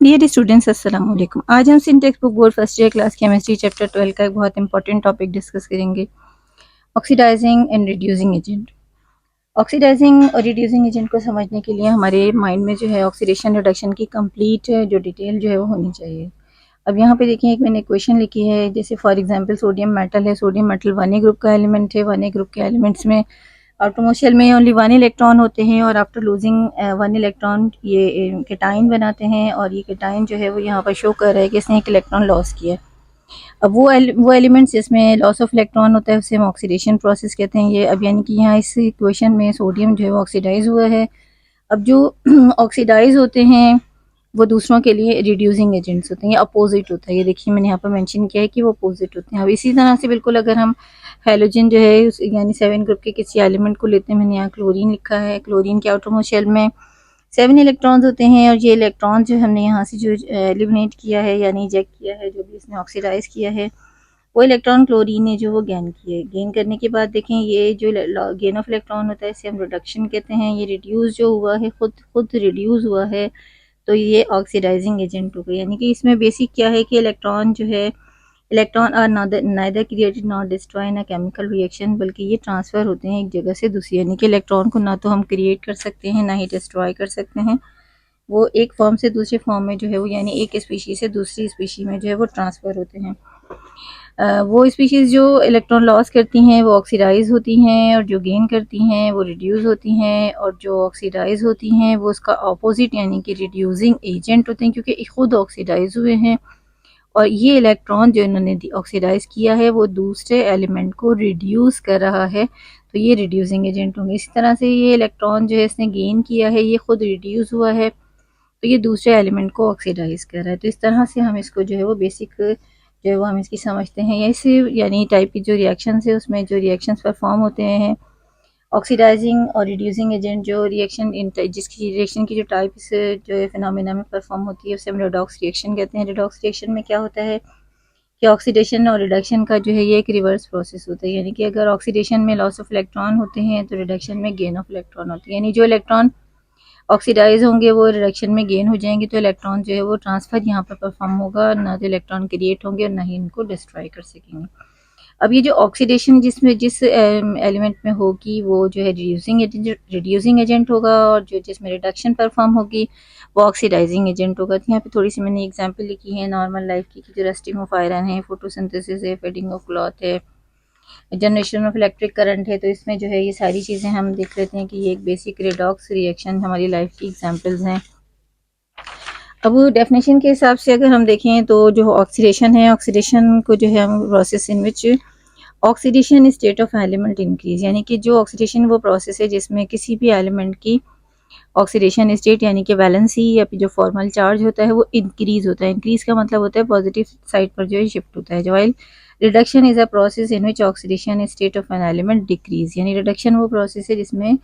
Dear students अस्सलाम वालेकुम। आज हम syntax book board first year class chemistry chapter 12 का एक बहुत इंपॉर्टेंट टॉपिक डिस्कस करेंगे, oxidising and reducing agent. Oxidising और रिड्यूसिंग एजेंट को समझने के लिए हमारे माइंड में जो है ऑक्सीडेशन रिडक्शन की कंप्लीट जो डिटेल जो है वो होनी चाहिए। अब यहाँ पे देखिए, एक मैंने क्वेश्चन लिखी है, जैसे फॉर एग्जांपल सोडियम मेटल है। सोडियम मेटल 1A ग्रुप का एलिमेंट है। 1A ग्रुप के एलिमेंट्स में आटोमोशियल में ओनली 1 इलेक्ट्रॉन होते हैं और आफ्टर लूजिंग 1 इलेक्ट्रॉन ये केटाइन बनाते हैं, और ये केटाइन जो है वो यहाँ पर शो कर रहा है कि इसने एक इलेक्ट्रॉन लॉस किया है। अब वो एलिमेंट्स जिसमें लॉस ऑफ इलेक्ट्रॉन होता है उसे हम ऑक्सीडेशन प्रोसेस कहते हैं। ये अब यानी कि यहाँ इस इक्वेशन में सोडियम जो है वो ऑक्सीडाइज हुआ है। अब जो ऑक्सीडाइज होते हैं वो दूसरों के लिए रिड्यूसिंग एजेंट्स होते हैं, ये अपोजिट होता है। ये देखिए मैंने यहाँ पर मेंशन किया है कि वो अपोजिट होते हैं। अब इसी तरह से बिल्कुल अगर हम हेलोजन जो है यानी 7 ग्रुप के किसी एलिमेंट को लेते हैं, मैंने यहाँ क्लोरीन लिखा है। क्लोरीन के आउटर शेल में 7 इलेक्ट्रॉन्स होते हैं, और ये इलेक्ट्रॉन जो हमने यहाँ से जो एलिमिनेट किया है यानी इजेक्ट किया है, जो भी इसने ऑक्सीडाइज किया है, वो इलेक्ट्रॉन क्लोरीन ने जो वो गेन किए। गेन करने के बाद देखें, ये जो गेन ऑफ इलेक्ट्रॉन होता है इसे हम रिडक्शन कहते हैं। ये रिड्यूस जो हुआ है, खुद रिड्यूस हुआ है, तो ये ऑक्सीडाइजिंग एजेंट हो गया। यानी कि इसमें बेसिक क्या है कि इलेक्ट्रॉन जो है, electron are neither created not destroy in a chemical reaction, बल्कि ये ट्रांसफ़र होते हैं एक जगह से दूसरी। यानी कि इलेक्ट्रॉन को ना तो हम क्रिएट कर सकते हैं ना ही डिस्ट्रॉय कर सकते हैं, वो एक फॉर्म से दूसरे फॉर्म में जो है वो यानी एक स्पीशी से दूसरी स्पीशी में जो है वो ट्रांसफ़र होते हैं। वो स्पीशीज़ जो इलेक्ट्रॉन लॉस करती हैं वो ऑक्सीडाइज होती हैं, और जो गेन करती हैं वो रिड्यूस होती हैं, और जो ऑक्सीडाइज होती हैं वो उसका अपोजिट यानी कि रिड्यूसिंग एजेंट होते हैं, क्योंकि खुद ऑक्सीडाइज हुए हैं। और ये इलेक्ट्रॉन जो इन्होंने ऑक्सीडाइज किया है वो दूसरे एलिमेंट को रिड्यूस कर रहा है, तो ये रिड्यूसिंग एजेंट होंगे। इसी तरह से ये इलेक्ट्रॉन जो है इसने गेन किया है, ये खुद रिड्यूस हुआ है, तो ये दूसरे एलिमेंट को ऑक्सीडाइज कर रहा है। तो इस तरह से हम इसको जो है वो बेसिक जो है वो हम इसकी समझते हैं। ऐसे यानी टाइप की जो रिएक्शन है उसमें जो रिएक्शंस परफॉर्म होते हैं, ऑक्सीडाइजिंग और रिड्यूसिंग एजेंट जो रिएक्शन जिसकी रिएक्शन की जो टाइप्स जो है फिनोमेना में परफॉर्म होती है उसे हम रेडॉक्स रिएक्शन कहते हैं। रेडॉक्स रिएक्शन में क्या होता है कि ऑक्सीडेशन और रिडक्शन का जो है ये एक रिवर्स प्रोसेस होता है। यानी कि अगर ऑक्सीडेशन में लॉस ऑफ इलेक्ट्रॉन होते हैं तो रिडक्शन में गेन ऑफ इलेक्ट्रॉन होती है। यानी जो इलेक्ट्रॉन ऑक्सीडाइज होंगे वो रिडक्शन में गेन हो जाएंगे, तो इलेक्ट्रॉन जो है वो ट्रांसफर यहाँ पर परफॉर्म होगा, ना तो इलेक्ट्रॉन क्रिएट होंगे और ना ही इनको डिस्ट्रॉय कर सकेंगे। अब ये जो ऑक्सीडेशन जिस एलिमेंट में होगी वो जो है रिड्यूसिंग एजेंट होगा, और जो जिसमें रिडक्शन परफॉर्म होगी वो ऑक्सीडाइजिंग एजेंट होगा। तो यहाँ पे थोड़ी सी मैंने एग्जांपल लिखी है नॉर्मल लाइफ की, कि जो रस्टिंग ऑफ आयरन है, फोटोसिंथेसिस है, फेडिंग ऑफ क्लॉथ है, जनरेशन ऑफ इलेक्ट्रिक करंट है। तो इसमें जो है ये सारी चीज़ें हम देख लेते हैं कि ये एक बेसिक रेडॉक्स रिएक्शन हमारी लाइफ की एग्जांपल्स हैं। अब डेफिनेशन के हिसाब से अगर हम देखें तो जो ऑक्सीडेशन है, ऑक्सीडेशन को जो है हम process in which oxidation state of element increase, यानी कि जो ऑक्सीडेशन वो प्रोसेस है जिसमें किसी भी एलिमेंट की ऑक्सीडेशन स्टेट यानी कि वैलेंसी या फिर जो फॉर्मल चार्ज होता है वो इंक्रीज होता है। इंक्रीज का मतलब होता है पॉजिटिव साइड पर जो है शिफ्ट होता है। While reduction is a process in which oxidation state of an element decrease, यानी रिडक्शन वो प्रोसेस है जिसमें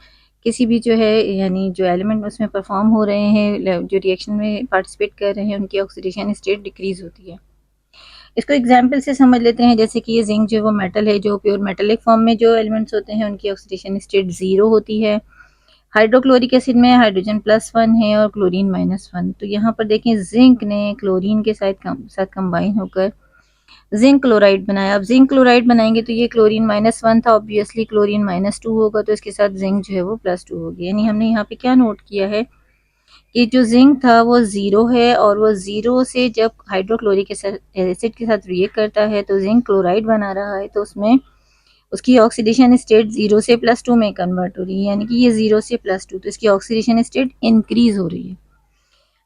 किसी भी जो है यानी जो एलिमेंट उसमें परफॉर्म हो रहे हैं, जो रिएक्शन में पार्टिसिपेट कर रहे हैं, उनकी ऑक्सीडेशन स्टेट डिक्रीज होती है। इसको एग्जाम्पल से समझ लेते हैं, जैसे कि ये जिंक जो है वो मेटल है, जो प्योर मेटेलिक फॉर्म में जो एलिमेंट्स होते हैं उनकी ऑक्सीडेशन स्टेट 0 होती है। हाइड्रोक्लोरिक एसिड में हाइड्रोजन +1 है और क्लोरीन -1। तो यहाँ पर देखें जिंक ने क्लोरीन के साथ कंबाइन होकर जिंक क्लोराइड बनाया। अब जिंक क्लोराइड बनाएंगे तो ये क्लोरीन -1 था, ऑब्वियसली क्लोरीन -2 होगा, तो इसके साथ जिंक जो है वो +2 होगी। यानी हमने यहाँ पे क्या नोट किया है कि जो जिंक था वो 0 है, और वो 0 से जब हाइड्रोक्लोरिक एसिड के साथ रिएक्ट करता है तो जिंक क्लोराइड बना रहा है, तो उसमें उसकी ऑक्सीडेशन स्टेट 0 से +2 में कन्वर्ट हो रही है। यानी कि ये 0 से +2, तो इसकी ऑक्सीडेशन स्टेट इंक्रीज हो रही है।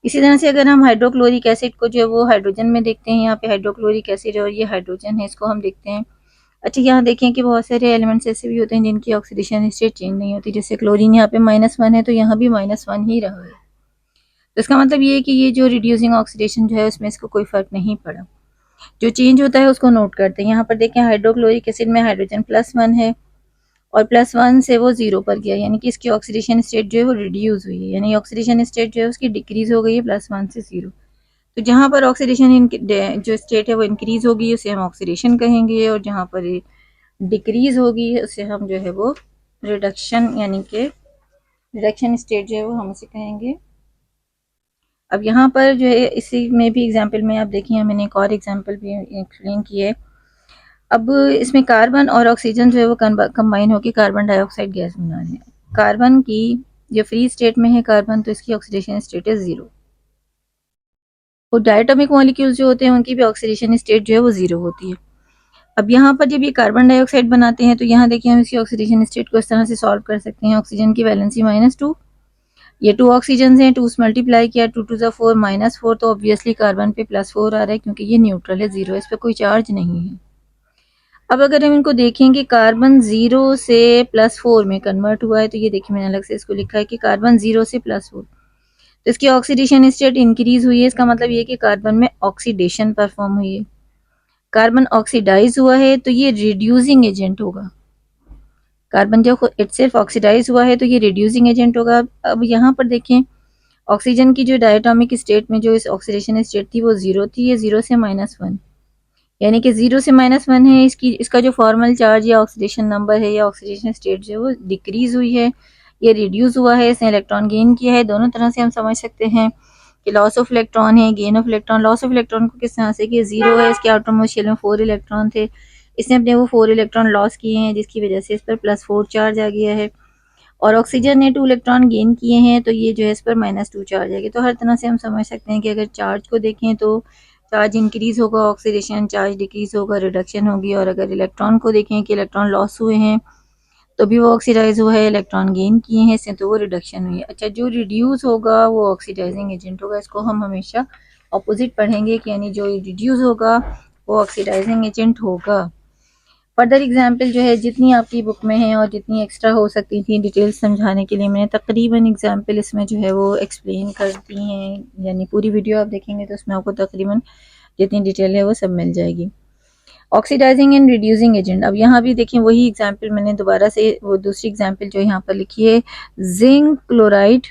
इसी तरह से अगर हम हाइड्रोक्लोरिक एसिड को जो है वो हाइड्रोजन में देखते हैं, यहाँ पे हाइड्रोक्लोरिक एसिड और ये हाइड्रोजन है, इसको हम देखते हैं। अच्छा, यहाँ देखें कि बहुत सारे एलिमेंट्स ऐसे भी होते हैं जिनकी ऑक्सीडेशन स्टेट चेंज नहीं होती, जैसे क्लोरीन यहाँ पे -1 है तो यहाँ भी -1 ही रहा है। तो इसका मतलब ये है कि ये जो रिड्यूसिंग ऑक्सीडेशन जो है उसमें इसको कोई फर्क नहीं पड़ा। जो चेंज होता है उसको नोट करते हैं। यहाँ पर देखें हाइड्रोक्लोरिक एसिड में हाइड्रोजन +1 है और +1 से वो 0 पर गया, यानी कि इसकी ऑक्सीडेशन स्टेट जो है वो रिड्यूस हुई है, यानी ऑक्सीडेशन स्टेट जो है उसकी डिक्रीज हो गई है +1 से 0। तो जहाँ पर ऑक्सीडेशन जो स्टेट है वो इंक्रीज होगी उसे हम ऑक्सीडेशन कहेंगे, और जहाँ पर डिक्रीज होगी उसे हम जो है वो रिडक्शन यानी कि रिडक्शन स्टेट जो है वो हम उसे कहेंगे अब यहाँ पर जो है इसी में भी एग्जाम्पल में आप देखिए मैंने एक और एग्जाम्पल भी एक्सप्लेन की है। अब इसमें कार्बन और ऑक्सीजन जो है वो कंबाइन होकर कार्बन डाइऑक्साइड गैस बना रहे हैं। कार्बन की जो फ्री स्टेट में है कार्बन, तो इसकी ऑक्सीडेशन स्टेट है 0। और डायटोमिक मॉलिक्यूल्स जो होते हैं उनकी भी ऑक्सीडेशन स्टेट जो है वो 0 होती है। अब यहाँ पर जब ये कार्बन डाइऑक्साइड बनाते हैं तो यहाँ देखिए हम इसकी ऑक्सीडेशन स्टेट को इस तरह से सॉल्व कर सकते हैं। ऑक्सीजन की वैलेंसी -2, ये 2 ऑक्सीजन हैं, 2 से मल्टीप्लाई किया, 2 2 4 -4, तो ऑब्वियसली कार्बन पे +4 आ रहा है क्योंकि ये न्यूट्रल है, 0 है, इस पर कोई चार्ज नहीं है। अब अगर हम इनको देखें कि कार्बन 0 से +4 में कन्वर्ट हुआ है, तो ये देखिए मैंने अलग से इसको लिखा है कि कार्बन 0 से +4, तो इसकी ऑक्सीडेशन स्टेट इंक्रीज हुई है। इसका मतलब ये कि कार्बन में ऑक्सीडेशन परफॉर्म हुई है। कार्बन ऑक्सीडाइज हुआ है तो ये रिड्यूसिंग एजेंट होगा। कार्बन जब इटसेल्फ ऑक्सीडाइज हुआ है तो ये रिड्यूसिंग एजेंट होगा। अब यहाँ पर देखें ऑक्सीजन की जो डायटोमिक स्टेट में जो इस ऑक्सीडेशन स्टेट थी वो 0 थी, ये 0 से -1, यानी कि 0 से -1 है। इसका जो फॉर्मल चार्ज या ऑक्सीडेशन नंबर है या ऑक्सीडेशन स्टेट जो है वो डिक्रीज हुई है, ये रिड्यूस हुआ है, इसने इलेक्ट्रॉन गेन किया है। दोनों तरह से हम समझ सकते हैं कि लॉस ऑफ इलेक्ट्रॉन है, gain of electron. Loss of electron को किस तरह से कि 0 है, इसके आउटरमोस्ट शेल में 4 इलेक्ट्रॉन थे, इसने अपने वो 4 इलेक्ट्रॉन लॉस किए हैं जिसकी वजह से इस पर +4 चार्ज आ गया है। और ऑक्सीजन ने 2 इलेक्ट्रॉन गेन किए हैं तो ये जो है इस पर -2 चार्ज आएगी। तो हर तरह से हम समझ सकते हैं कि अगर चार्ज को देखें तो चार्ज इंक्रीज होगा, ऑक्सीडेशन चार्ज डिक्रीज होगा, रिडक्शन होगी। और अगर इलेक्ट्रॉन को देखें कि इलेक्ट्रॉन लॉस हुए हैं तो भी वो ऑक्सीडाइज हुआ है, इलेक्ट्रॉन गेन किए हैं इससे तो वो रिडक्शन हुई है। अच्छा, जो रिड्यूस होगा वो ऑक्सीडाइजिंग एजेंट होगा। इसको हम हमेशा अपोजिट पढ़ेंगे कि यानी जो रिड्यूस होगा वो ऑक्सीडाइजिंग एजेंट होगा। फर्दर एग्जाम्पल जो है जितनी आपकी बुक में है और जितनी एक्स्ट्रा हो सकती थी डिटेल्स समझाने के लिए मैंने तकरीबन एग्जाम्पल इसमें जो है वो एक्सप्लेन कर दी हैं, यानी पूरी वीडियो आप देखेंगे तो उसमें आपको तकरीबन जितनी डिटेल है वो सब मिल जाएगी। ऑक्सीडाइजिंग एंड रिड्यूसिंग एजेंट, अब यहाँ भी देखिए वही एग्जाम्पल मैंने दोबारा से वो दूसरी एग्जाम्पल जो यहाँ पर लिखी है, जिंक क्लोराइड।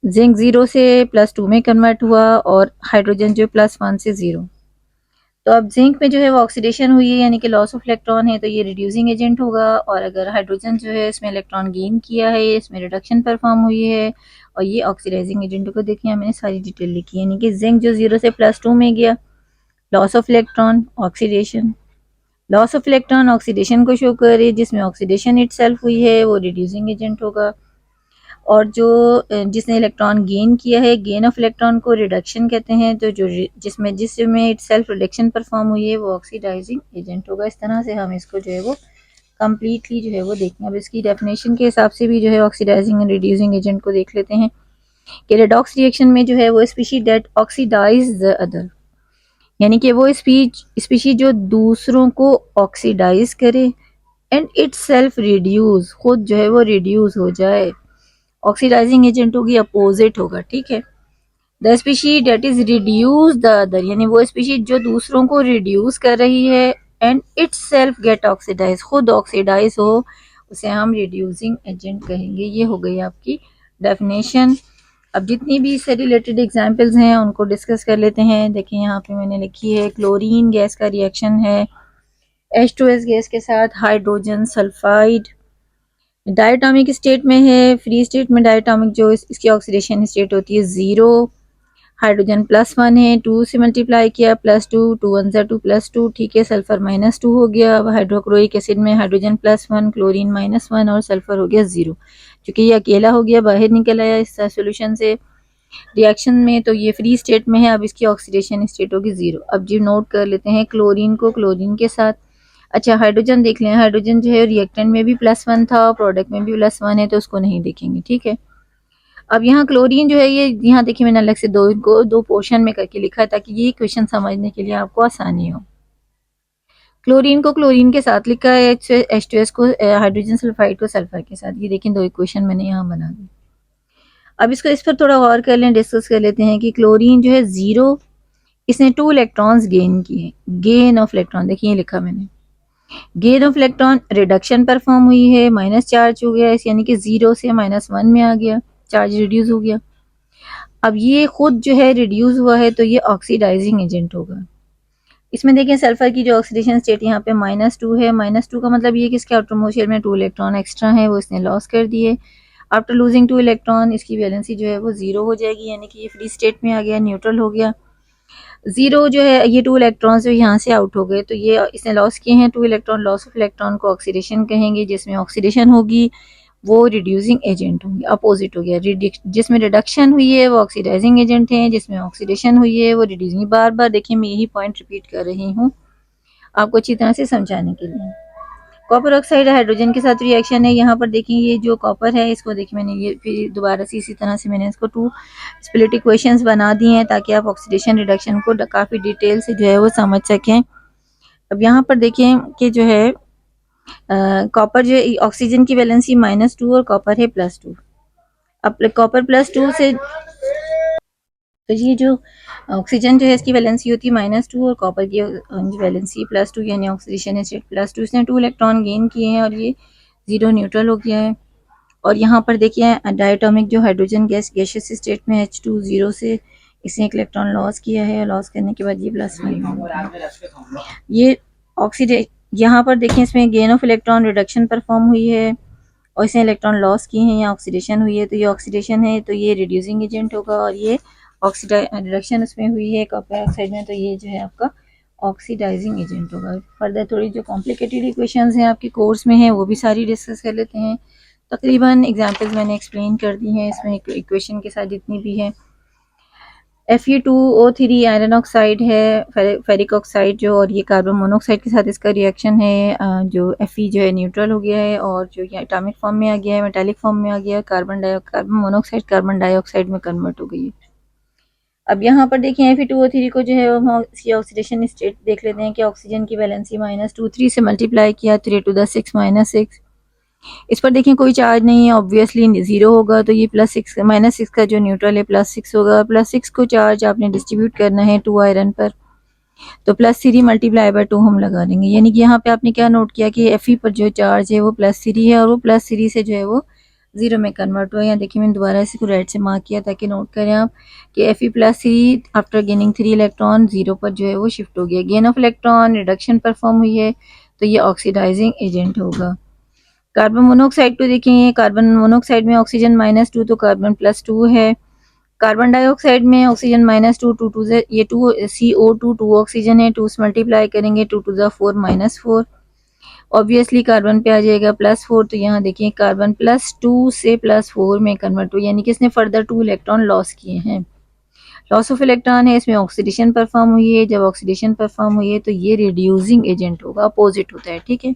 जिंक 0 से +2 में कन्वर्ट हुआ और हाइड्रोजन जो +1 से 0। तो अब जिंक में जो है वो ऑक्सीडेशन हुई है यानी कि लॉस ऑफ इलेक्ट्रॉन है तो ये रिड्यूसिंग एजेंट होगा। और अगर हाइड्रोजन जो है इसमें इलेक्ट्रॉन गेन किया है, इसमें रिडक्शन परफॉर्म हुई है और ये ऑक्सीडाइजिंग एजेंट को देखिए मैंने सारी डिटेल लिखी है। यानी कि जिंक जो 0 से +2 में गया, loss of electron, oxidation, loss of electron oxidation को शो कर रही है, जिसमें ऑक्सीडेशन इटसेल्फ हुई है वो रिड्यूसिंग एजेंट होगा। और जो जिसने इलेक्ट्रॉन गेन किया है, गेन ऑफ इलेक्ट्रॉन को रिडक्शन कहते हैं, तो जो जिसमें इटसेल्फ रिडक्शन परफॉर्म हुई है वो ऑक्सीडाइजिंग एजेंट होगा। इस तरह से हम इसको जो है वो कम्प्लीटली जो है वो देखें। अब इसकी डेफिनेशन के हिसाब से भी जो है ऑक्सीडाइजिंग एंड रिड्यूसिंग एजेंट को देख लेते हैं कि रेडॉक्स रिएक्शन में जो है वो species that oxidise the other, यानी कि वो स्पीशीज जो दूसरों को ऑक्सीडाइज करे एंड इटसेल्फ रिड्यूस, खुद जो है वो रिड्यूस हो जाए। ऑक्सीडाइजिंग एजेंट होगी, अपोजिट होगा, ठीक है। The species that is reduce the other, यानी वो स्पीशीज जो दूसरों को रिड्यूस कर रही है एंड इटसेल्फ गेट ऑक्सीडाइज, खुद ऑक्सीडाइज हो, उसे हम रिड्यूसिंग एजेंट कहेंगे। ये हो गई आपकी डेफिनेशन। अब जितनी भी इससे रिलेटेड एग्जाम्पल्स हैं उनको डिस्कस कर लेते हैं। देखिए यहाँ पे मैंने लिखी है क्लोरीन गैस का रिएक्शन है H2S गैस के साथ हाइड्रोजन सल्फाइड, डायटोमिक स्टेट में है। फ्री स्टेट में डायटोमिक जो इसकी ऑक्सीडेशन स्टेट होती है 0, हाइड्रोजन +1 है, 2 से मल्टीप्लाई किया, +2, 2 1 2 +2, ठीक है। सल्फर -2 हो गया। अब हाइड्रोक्लोरिक एसिड में हाइड्रोजन +1, क्लोरीन -1 और सल्फर हो गया 0। चूंकि ये अकेला हो गया, बाहर निकल आया इस सोल्यूशन से रिएक्शन में, तो ये फ्री स्टेट में है। अब इसकी ऑक्सीडेशन स्टेट होगी 0। अब जी नोट कर लेते हैं क्लोरीन को क्लोरीन के साथ। अच्छा, हाइड्रोजन देख लें। हाइड्रोजन जो है रिएक्टेंट में भी +1 था, प्रोडक्ट में भी +1 है, तो उसको नहीं देखेंगे, ठीक है। अब यहाँ क्लोरीन जो है ये यहाँ देखिए मैंने अलग से दो पोर्शन में करके लिखा है ताकि ये क्वेश्चन समझने के लिए आपको आसानी हो। क्लोरीन को क्लोरीन के साथ लिखा है, H2S को हाइड्रोजन सल्फाइड को सल्फर के साथ। ये देखिए 2 इक्वेशन मैंने यहाँ बना दी। अब इसको इस पर थोड़ा और कर लें, डिस्कस कर लेते हैं कि क्लोरीन जो है 0, इसने 2 इलेक्ट्रॉन्स गेन किए। गेन ऑफ इलेक्ट्रॉन देखिए लिखा मैंने, gain of electron reduction perform हुई है, माइनस चार्ज हो गया, यानी कि 0 से -1 में आ गया, चार्ज रिड्यूस हो गया। अब ये खुद जो है रिड्यूस हुआ है तो ये ऑक्सीडाइजिंग एजेंट होगा। इसमें देखें सल्फर की जो ऑक्सीडेशन स्टेट यहाँ पे -2 है। -2 का मतलब ये कि इसके आउटरमोस्ट शेल में 2 इलेक्ट्रॉन एक्स्ट्रा है, वो इसने लॉस कर दिए। आफ्टर लूजिंग 2 इलेक्ट्रॉन इसकी वैलेंसी जो है वो 0 हो जाएगी, यानी कि ये फ्री स्टेट में आ गया, न्यूट्रल हो गया। 0 जो है ये 2 इलेक्ट्रॉन्स जो यहाँ से आउट हो गए, तो ये इसने लॉस किए हैं 2 इलेक्ट्रॉन। लॉस ऑफ इलेक्ट्रॉन को ऑक्सीडेशन कहेंगे, जिसमें ऑक्सीडेशन होगी वो रिड्यूसिंग एजेंट होंगे, अपोजिट हो गया। जिसमें रिडक्शन हुई है वो ऑक्सीडाइजिंग एजेंट हैं, जिसमें ऑक्सीडेशन हुई है वो रिड्यूसिंग। बार बार देखिए मैं यही पॉइंट रिपीट कर रही हूँ आपको अच्छी तरह से समझाने के लिए। कॉपर ऑक्साइड हाइड्रोजन के साथ रिएक्शन है। यहाँ पर देखिए ये जो कॉपर है इसको देखिए मैंने ये फिर दोबारा से इसी तरह से मैंने इसको 2 स्प्लिट इक्वेशंस बना दी हैं ताकि आप ऑक्सीडेशन रिडक्शन को काफ़ी डिटेल से जो है वो समझ सकें। अब यहाँ पर देखें कि जो है कॉपर जो ऑक्सीजन की वैलेंसी -2 और कॉपर है +2। अब कॉपर +2 से तो ये जो ऑक्सीजन जो है इसकी वैलेंसी होती है -2 और कॉपर की वैलेंसी +2, यानी ऑक्सीडेशन स्टेट +2। इसने 2 इलेक्ट्रॉन गेन किए हैं और ये 0 न्यूट्रल हो गया है। और यहाँ पर देखिए डायटोमिक जो हाइड्रोजन गैस गैसियस स्टेट में H2 0 से इसने एक इलेक्ट्रॉन लॉस किया है। लॉस करने के बाद ये +1 ये ऑक्सीडेट। यहाँ पर देखिए इसमें gain of electron reduction perform हुई है और इसने इलेक्ट्रॉन लॉस किए हैं या ऑक्सीडेशन हुई है, तो ये ऑक्सीडेशन है तो ये रिड्यूसिंग एजेंट होगा। और ये रिडक्शन उसमें हुई है कॉपर ऑक्साइड में, तो ये जो है आपका ऑक्सीडाइजिंग एजेंट होगा। फर्दर थोड़ी जो कॉम्प्लिकेटेड इक्वेशंस हैं आपके कोर्स में हैं वो भी सारी डिस्कस कर लेते हैं। तकरीबन एग्जांपल्स मैंने एक्सप्लेन कर दी हैं इसमें इक्वेशन के साथ जितनी भी है। Fe2O3 आयरन ऑक्साइड है, फेरिक ऑक्साइड जो, और ये कार्बन मोनोऑक्साइड के साथ इसका रिएक्शन है। जो Fe जो है न्यूट्रल हो गया है और जो ये एटॉमिक फॉर्म में आ गया है, मेटालिक फॉर्म में आ गया है। कार्बन मोनोऑक्साइड कार्बन डाइऑक्साइड में कन्वर्ट हो गई है। अब यहाँ पर देखिए Fe2O3 को जो है हम इसकी ऑक्सीडेशन स्टेट देख लेते हैं कि ऑक्सीजन की वैलेंसी -2, 3 से मल्टीप्लाई किया 3 × 10⁻⁶ इस पर देखें कोई चार्ज नहीं है, ऑब्वियसली 0 होगा, तो ये +6 -6 का जो न्यूट्रल है +6 होगा। +6 को चार्ज आपने डिस्ट्रीब्यूट करना है 2 आयरन पर, तो +3 × 2 हम लगा देंगे। यानी कि यहाँ पे आपने क्या नोट किया कि Fe पर जो चार्ज है वो +3 है और वो +3 से जो है वो 0 में कन्वर्ट हुआ। यहाँ देखिए मैंने दोबारा इसको रेड से मार्क किया ताकि नोट करें आप कि Fe +3 आफ्टर गेनिंग 3 इलेक्ट्रॉन 0 पर जो है वो शिफ्ट हो गया। Gain of electron reduction perform हुई है, तो ये ऑक्सीडाइजिंग एजेंट होगा। कार्बन मोनोऑक्साइड को देखें, कार्बन मोनोऑक्साइड में ऑक्सीजन -2 तो कार्बन +2 है। कार्बन डाइऑक्साइड में ऑक्सीजन -2 2 से ये 2 CO2 2 ऑक्सीजन है, 2 से मल्टीप्लाई करेंगे 2 to the 4 -4। ऑब्वियसली कार्बन पे आ जाएगा +4, तो यहाँ देखिए कार्बन +2 से +4 में कन्वर्ट हुआ, यानी कि इसने फर्दर 2 इलेक्ट्रॉन लॉस किए हैं। लॉस ऑफ इलेक्ट्रॉन है, इसमें ऑक्सीडेशन परफॉर्म हुई है। जब ऑक्सीडेशन परफॉर्म हुई है तो ये रिड्यूसिंग एजेंट होगा, अपोजिट होता है, ठीक है।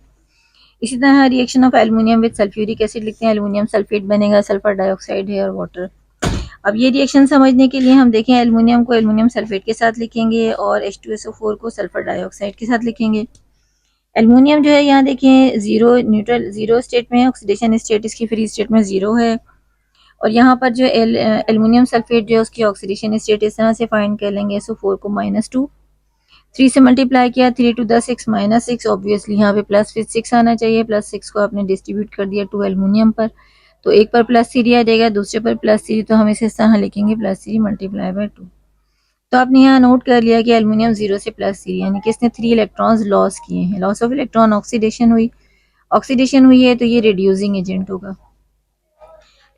इसी तरह reaction of aluminium with sulphuric acid लिखते हैं, एल्युमिनियम सल्फेट बनेगा, सल्फर डाइऑक्साइड है और वाटर। अब ये रिएक्शन समझने के लिए हम देखें एल्युमिनियम को एल्युमिनियम सल्फेट के साथ लिखेंगे और H2SO4 को सल्फर डाइऑक्साइड के साथ लिखेंगे। एल्युमिनियम जो है यहाँ देखें 0 न्यूट्रल 0 स्टेट में, ऑक्सीडेशन स्टेट इसकी फ्री स्टेट में 0 है। और यहाँ पर जो एल्युमिनियम सल्फेट जो है उसकी ऑक्सीडेशन स्टेट इस तरह से फाइंड कर लेंगे, SO4 को -2, 3 से मल्टीप्लाई किया 3 to the 6 -6, ऑब्वियसली यहाँ पे +6 आना चाहिए। +6 को आपने डिस्ट्रीब्यूट कर दिया 2 एल्युमिनियम पर, तो एक पर +3 आ जाएगा, दूसरे पर +3, तो हम इसे इस तरह लिखेंगे +3 × 2। तो आपने यहाँ नोट कर लिया कि एल्युमिनियम 0 से +3 यानी कि इसने 3 इलेक्ट्रॉन्स लॉस किए हैं। लॉस ऑफ इलेक्ट्रॉन ऑक्सीडेशन हुई है, तो ये रिड्यूसिंग एजेंट होगा।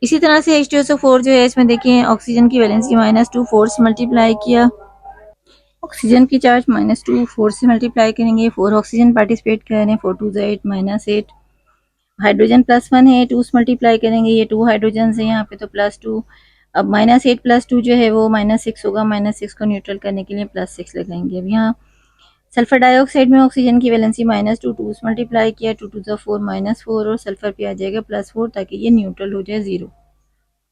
इसी तरह से H2SO4 जो है इसमें देखिए ऑक्सीजन की वैलेंसी -2 4 से मल्टीप्लाई किया, ऑक्सीजन की चार्ज -2 4 से मल्टीप्लाई करेंगे, 4 ऑक्सीजन पार्टिसिपेट कर रहे हैं, 4 2 8 -8। हाइड्रोजन +1 है, 2 से मल्टीप्लाई करेंगे, ये 2 हाइड्रोजन है यहाँ पे, तो +2। अब -8 +2 जो है वो -6 होगा, -6 को न्यूट्रल करने के लिए +6 लगाएंगे। अब यहाँ सल्फर डाइऑक्साइड में ऑक्सीजन की वैलेंसी -2 2 से मल्टीप्लाई किया 2 to the 4 -4 और सल्फर पे आ जाएगा +4 ताकि ये न्यूट्रल हो जाए 0।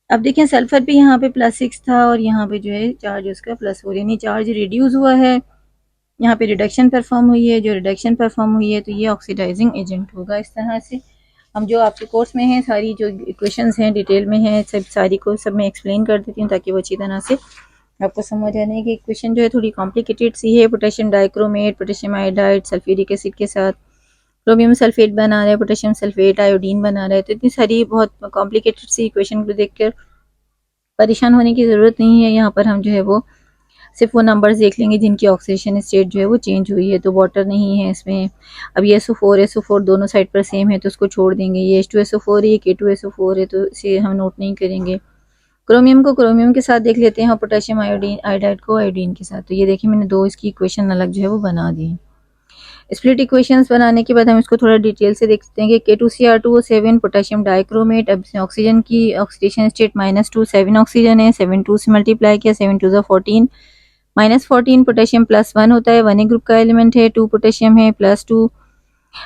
अब देखें सल्फर पे यहाँ पे +6 था और यहाँ पे जो है चार्ज उसका +4, यानी चार्ज रिड्यूस हुआ है। यहाँ पे रिडक्शन परफॉर्म हुई है, जो रिडक्शन परफॉर्म हुई है तो ये ऑक्सीडाइजिंग एजेंट होगा। इस तरह से हम जो आपके कोर्स में हैं सारी जो इक्वेशंस हैं डिटेल में हैं, सारी को सब मैं एक्सप्लेन कर देती हूँ ताकि वो अच्छी तरह से आपको समझ आने की। इक्वेशन जो है थोड़ी कॉम्प्लिकेटेड सी है, potassium dichromate, potassium iodide sulphuric acid के साथ क्रोमियम सल्फेट बना रहा है, पोटेशियम सल्फेट आयोडीन बना रहा है, तो इतनी सारी बहुत कॉम्प्लिकेटेड सी इक्वेशन को देखकर परेशान होने की ज़रूरत नहीं है। यहाँ पर हम जो है वो सिर्फ वो नंबर्स देख लेंगे जिनकी ऑक्सीडेशन स्टेट जो है वो चेंज हुई है। तो वाटर नहीं है इसमें। अब ये SO4 दोनों साइड पर सेम है तो उसको छोड़ देंगे। ये H2SO4 है, ये K2SO4 है, तो इसे हम नोट नहीं करेंगे। क्रोमियम को क्रोमियम के साथ देख लेते हैं और पोटेशियम आयोडीन आयोडाइड को आयोडीन के साथ। तो ये देखिए मैंने दो इसकी इक्वेशन अलग जो है वो बना दी। स्प्लिट इक्वेशंस बनाने के बाद हम इसको थोड़ा डिटेल से देखते हैं कि K2Cr2O7 पोटेशियम डाइक्रोमेट। अब इसमें ऑक्सीजन की ऑक्सीडेशन स्टेट -2, 7 ऑक्सीजन है, 7 2 से मल्टीप्लाई किया, 7 2 14, -14 पोटेशियम +1 होता है, 1 ग्रुप का एलिमेंट है, 2 पोटेशियम है, +2।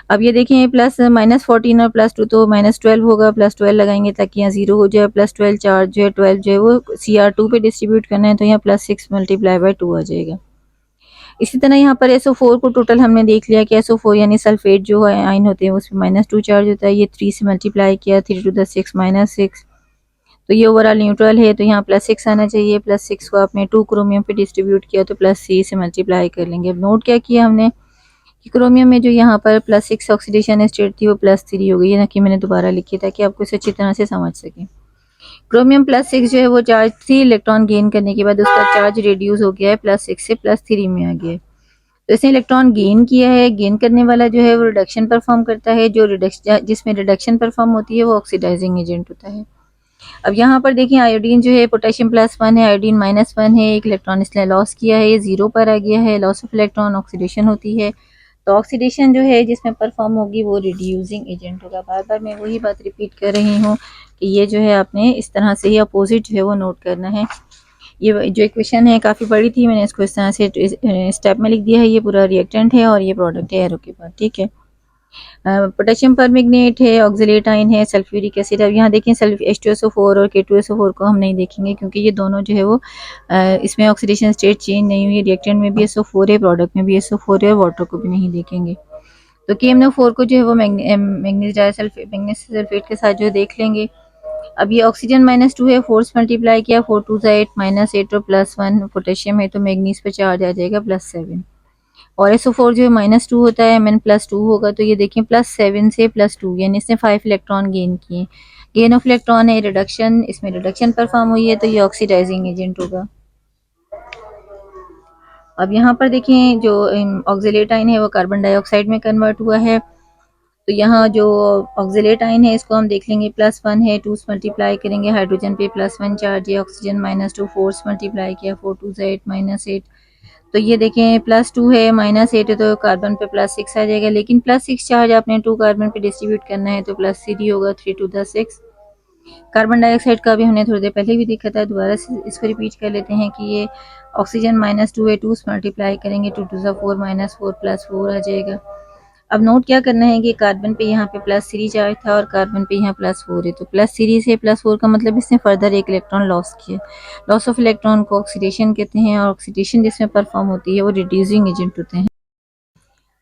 अब ये देखें प्लस -14 और +2 तो -12 होगा, +12 लगाएंगे ताकि यहाँ 0 हो जाए। +12 चार्ज जो है 12 जो है वो Cr2 पे डिस्ट्रीब्यूट करना है, तो यहाँ +6 × 2 आ जाएगा। इसी तरह यहाँ पर SO4 को टोटल हमने देख लिया कि SO4 यानी सल्फेट जो है आयन होते हैं उसमें -2 चार्ज होता है। ये 3 से मल्टीप्लाई किया, 3 to the 6 -6, तो ये ओवरऑल न्यूट्रल है, तो यहाँ +6 आना चाहिए। +6 को आपने 2 क्रोमियम पे डिस्ट्रीब्यूट किया तो +3 से मल्टीप्लाई कर लेंगे। अब नोट क्या किया हमने कि क्रोमियम में जो यहाँ पर +6 ऑक्सीडेशन स्टेट थी वो +3 हो गई है, ना कि मैंने दोबारा लिखी ताकि आपको इसे अच्छी तरह से समझ सकें। क्रोमियम +6 जो है वो चार्ज 3 इलेक्ट्रॉन गेन करने के बाद उसका चार्ज रिड्यूस हो गया है, +6 से +3 में आ गया है। तो इसने इलेक्ट्रॉन गेन किया है। गेन करने वाला जो है वो रिडक्शन परफॉर्म करता है। जो रिडक्शन जिसमें रिडक्शन परफॉर्म होती है वो ऑक्सीडाइजिंग एजेंट होता है। अब यहाँ पर देखिए आयोडीन जो है पोटेशियम +1 है, आयोडीन -1 है, एक इलेक्ट्रॉन इसने लॉस किया है, ये 0 पर आ गया है। लॉस ऑफ इलेक्ट्रॉन ऑक्सीडेशन होती है, तो ऑक्सीडेशन जो है जिसमें परफॉर्म होगी वो रिड्यूसिंग एजेंट होगा। बार बार मैं वही बात रिपीट कर रही हूँ कि ये जो है आपने इस तरह से ही अपोजिट जो है वो नोट करना है। ये जो इक्वेशन है काफ़ी बड़ी थी, मैंने इसको इस तरह से स्टेप में लिख दिया है। ये पूरा रिएक्टेंट है और ये प्रोडक्ट है एरो के बाद, ठीक है। पोटेशियम परमैंगनेट है, ऑक्सलेट आयन है, सल्फ्यूरिक एसिड। अब यहाँ देखें H2SO4 और K2SO4 को हम नहीं देखेंगे क्योंकि ये दोनों जो है वो इसमें ऑक्सीडेशन स्टेट चेंज नहीं हुई है। रिएक्टेंट में भी SO4 है, प्रोडक्ट में भी SO4 है, वाटर को भी नहीं देखेंगे। तो KMnO4 को जो है वो मैग्नीज सल्फेट के साथ जो देख लेंगे। अब ये ऑक्सीजन -2 है, फोर्स मल्टीप्लाई किया, 4 2 8 -8 और +1 पोटेशियम है, तो मैग्नीज पे चार्ज आ जाएगा +7। और SO4 जो है -2 होता है, Mn +2 होगा, तो ये देखें +7 से +2 यानी इसने 5 इलेक्ट्रॉन गेन किए। गेन ऑफ इलेक्ट्रॉन है रिडक्शन, इसमें रिडक्शन परफॉर्म हुई है, तो ये ऑक्सीडाइजिंग एजेंट होगा। अब यहाँ पर देखें जो ऑक्सलेट आयन है वो कार्बन डाइऑक्साइड में कन्वर्ट हुआ है। तो यहाँ जो ऑक्सलेट आयन है इसको हम देख लेंगे, +1 है, 2 से मल्टीप्लाई करेंगे, हाइड्रोजन पे +1 चार्ज है, ऑक्सीजन -2, 4 से मल्टीप्लाई किया, 4 2 8 -8। तो ये देखें +2 है, -8 है, तो कार्बन पे +6 आ जाएगा। लेकिन +6 चार्ज आपने 2 कार्बन पे डिस्ट्रीब्यूट करना है, तो +3 होगा, 3 to the 6। कार्बन डाइऑक्साइड का भी हमने थोड़ी देर पहले भी देखा था, दोबारा से इसको रिपीट कर लेते हैं कि ये ऑक्सीजन -2 है, 2 से मल्टीप्लाई करेंगे, 2 to the 4 -4 +4 आ जाएगा। अब नोट क्या करना है कि कार्बन पे यहाँ पे +3 चार्ज था और कार्बन पे यहाँ +4 है, तो +3 से +4 का मतलब इसने फर्दर एक इलेक्ट्रॉन लॉस किया। लॉस ऑफ इलेक्ट्रॉन को ऑक्सीडेशन कहते हैं, और ऑक्सीडेशन जिसमें परफॉर्म होती है वो रिड्यूसिंग एजेंट होते हैं।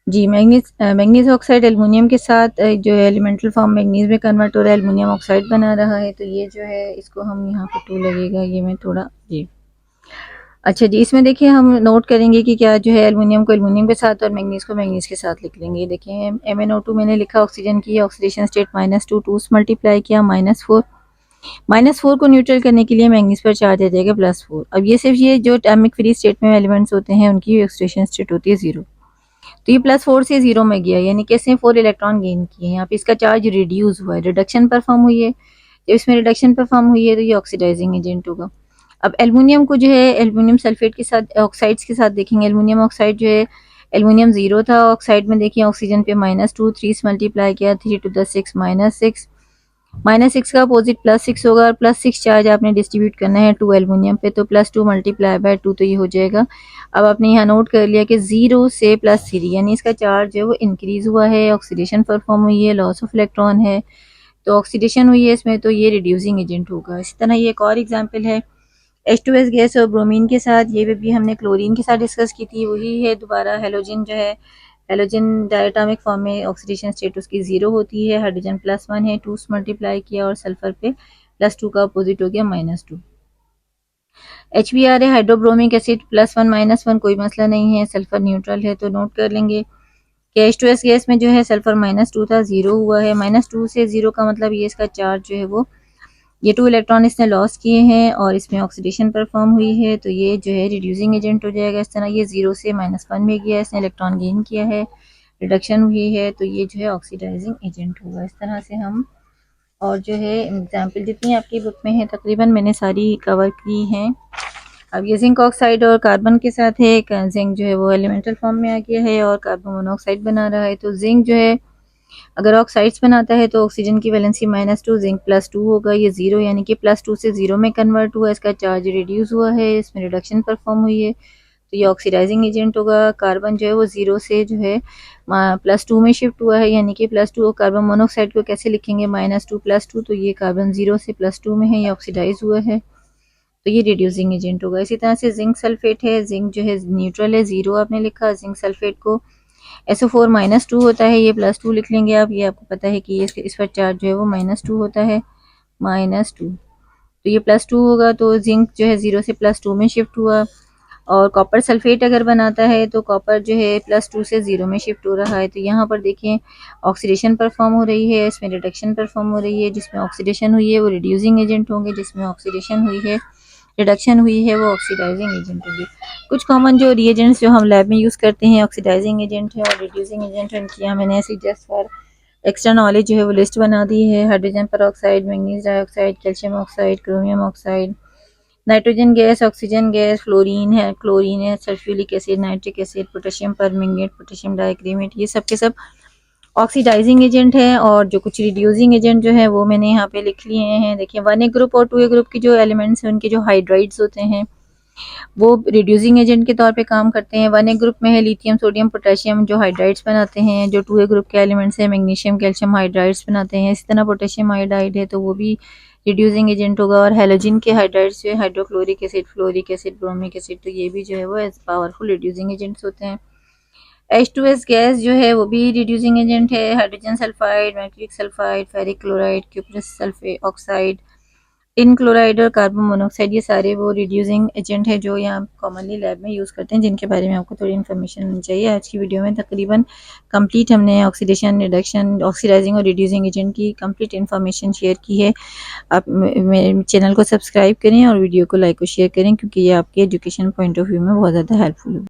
जी, मैग्नीज ऑक्साइड एल्युमिनियम के साथ जो है एलिमेंटल फॉर्म मैग्नीज में कन्वर्ट हो रहा है, एल्युमिनियम ऑक्साइड बना रहा है। तो ये जो है इसको हम यहाँ पे 2 लगेगा, ये मैं थोड़ा जी अच्छा जी, इसमें देखिए हम नोट करेंगे कि क्या जो है एल्युमिनियम को एल्युमिनियम के साथ और मैग्नीज को मैग्नीज के साथ लिख लेंगे। देखिए MnO2 मैंने लिखा, ऑक्सीजन की ऑक्सीडेशन स्टेट -2, 2 से मल्टीप्लाई किया, -4। -4 को न्यूट्रल करने के लिए मैग्नीज पर चार्ज आ जाएगा +4। अब ये सिर्फ ये जो एटॉमिक फ्री स्टेट में एलिमेंट्स होते हैं उनकी ऑक्सीडेशन स्टेट होती है 0। तो ये +4 से 0 में गया, यानी कि इसने 4 इलेक्ट्रॉन गेन किए। यहाँ पे इसका चार्ज रिड्यूस हुआ है, रिडक्शन परफॉर्म हुई है। जब इसमें रिडक्शन परफॉर्म हुई है तो ये ऑक्सीडाइजिंग एजेंट होगा। अब एल्युमिनियम को जो है एल्युमिनियम सल्फेट के साथ ऑक्साइड्स के साथ देखेंगे। एल्युमिनियम ऑक्साइड जो है एल्युमिनियम 0 था, ऑक्साइड में देखिए ऑक्सीजन पे -2, 3 से मल्टीप्लाई किया, 3 to the 6 -6। -6 का अपोजिट +6 होगा, और +6 चार्ज आपने डिस्ट्रीब्यूट करना है 2 एल्युमिनियम पे, तो +2 × 2 तो ये हो जाएगा। अब आपने यहाँ नोट कर लिया कि 0 से +3 यानी इसका चार्ज जो है वो इंक्रीज हुआ है, ऑक्सीडेशन परफॉर्म हुई है, लॉस ऑफ इलेक्ट्रॉन है, तो ऑक्सीडेशन हुई है इसमें, तो ये रिड्यूसिंग एजेंट होगा। इसी तरह ये एक और एग्जाम्पल है H2S गैस और ब्रोमीन के साथ, ये भी हमने क्लोरीन के साथ डिस्कस की थी, वही है दोबारा। हेलोजन जो है हेलोजन डायटोमिक फॉर्म में ऑक्सीडेशन स्टेट उसकी 0 होती है, हाइड्रोजन +1 है, 2 से मल्टीप्लाई किया, और सल्फर पे +2 का अपोजिट हो गया -2। HBr है, हाइड्रोब्रोमिक एसिड, +1 -1 कोई मसला नहीं है, सल्फर न्यूट्रल है, तो नोट कर लेंगे कि H2S गैस में जो है सल्फर -2 था, 0 हुआ है। -2 से 0 का मतलब ये इसका चार्ज जो है वो ये 2 इलेक्ट्रॉन इसने लॉस किए हैं और इसमें ऑक्सीडेशन परफॉर्म हुई है, तो ये जो है रिड्यूसिंग एजेंट हो जाएगा। इस तरह ये 0 से -1 में गया, इसने इलेक्ट्रॉन गेन किया है, रिडक्शन हुई है, तो ये जो है ऑक्सीडाइजिंग एजेंट होगा। इस तरह से हम, और जो है एग्जाम्पल जितनी आपकी बुक में है तकरीबन मैंने सारी कवर की हैं। अब ये जिंक ऑक्साइड और कार्बन के साथ है, जिंक जो है वो एलिमेंटल फॉर्म में आ गया है और कार्बन मोनोऑक्साइड बना रहा है। तो जिंक जो है अगर ऑक्साइड्स बनाता है तो ऑक्सीजन की वैलेंसी -2, जिंक +2 होगा, ये 0 यानी कि +2 से 0 में कन्वर्ट हुआ, इसका चार्ज रिड्यूस हुआ है, इसमें रिडक्शन परफॉर्म हुई है, तो ये ऑक्सीडाइजिंग एजेंट होगा। कार्बन जो है वो 0 से जो है +2 में शिफ्ट हुआ है, यानी कि +2, और कार्बन मोनोऑक्साइड को कैसे लिखेंगे, -2 +2, तो ये कार्बन 0 से +2 में है, ये ऑक्सीडाइज हुआ है, तो ये रिड्यूसिंग एजेंट होगा। इसी तरह से जिंक सल्फेट है, जिंक जो है न्यूट्रल है, 0 आपने लिखा, जिंक सल्फेट को SO4 -2 होता है, ये +2 लिख लेंगे आप, ये आपको पता है कि इस पर चार्ज जो है वो -2 होता है, -2, तो ये +2 होगा, तो जिंक जो है 0 से +2 में शिफ्ट हुआ। और कॉपर सल्फेट अगर बनाता है तो कॉपर जो है +2 से 0 में शिफ्ट हो रहा है, तो यहाँ पर देखें ऑक्सीडेशन परफॉर्म हो रही है, इसमें रिडक्शन परफॉर्म हो रही है, जिसमें ऑक्सीडेशन हुई है वो रिड्यूसिंग एजेंट होंगे, जिसमें ऑक्सीडेशन हुई है, रिडक्शन हुई है, वो ऑक्सीडाइजिंग एजेंट होगी। कुछ कॉमन जो रिएजेंट्स जो हम लैब में यूज़ करते हैं ऑक्सीडाइजिंग एजेंट है और रिड्यूसिंग एजेंट है, उनकी यहाँ मैंने ऐसी जस्ट फॉर एक्स्ट्रा नॉलेज जो है वो लिस्ट बना दी है। Hydrogen peroxide, manganese dioxide, calcium oxide, chromium oxide, nitrogen gas, oxygen gas, chlorine है, sulphuric acid, nitric acid, potassium permanganate, potassium dichromate, ये सब के सब ऑक्सीडाइजिंग एजेंट है। और जो कुछ रिड्यूसिंग एजेंट जो है वो मैंने यहाँ पे लिख लिए हैं। देखिए 1A ग्रुप और 2A ग्रुप की जो एलिमेंट्स हैं उनके जो हाइड्राइड्स होते हैं वो रिड्यूसिंग एजेंट के तौर पे काम करते हैं। 1A ग्रुप में है लिथियम, सोडियम, पोटेशियम, जो हाइड्राइड्स बनाते हैं। जो 2A ग्रुप के एलिमेंट्स हैं मैग्नीशियम, कैल्शियम, हाइड्राइड्स बनाते हैं। इसी तरह पोटेशियम आयोडाइड है तो वो भी रिड्यूसिंग एजेंट होगा। और हैलोजन के हाइड्राइड्स जो है hydrochloric acid, fluoric acid, bromic acid, तो ये भी जो है वो एज पावरफुल रिड्यूसिंग एजेंट्स होते हैं। H2S गैस जो है वो भी रिड्यूसिंग एजेंट है। Hydrogen sulphide, magnesium sulphide, ferric chloride, cuprous sulphate oxide, tin chloride और कार्बन मोनोऑक्साइड, ये सारे वो रिड्यूसिंग एजेंट है जो यहाँ कॉमनली लैब में यूज़ करते हैं, जिनके बारे में आपको थोड़ी इन्फॉर्मेशन होनी चाहिए। आज की वीडियो में तकरीबन कंप्लीट हमने ऑक्सीडेशन, रिडक्शन, ऑक्सीडाइजिंग और रिड्यूसिंग एजेंट की कंप्लीट इन्फॉर्मेशन शेयर की है। आप मेरे चैनल को सब्सक्राइब करें और वीडियो को लाइक और शेयर करें, क्योंकि ये आपके एजुकेशन पॉइंट ऑफ व्यू में बहुत ज़्यादा हेल्पफुल होगी।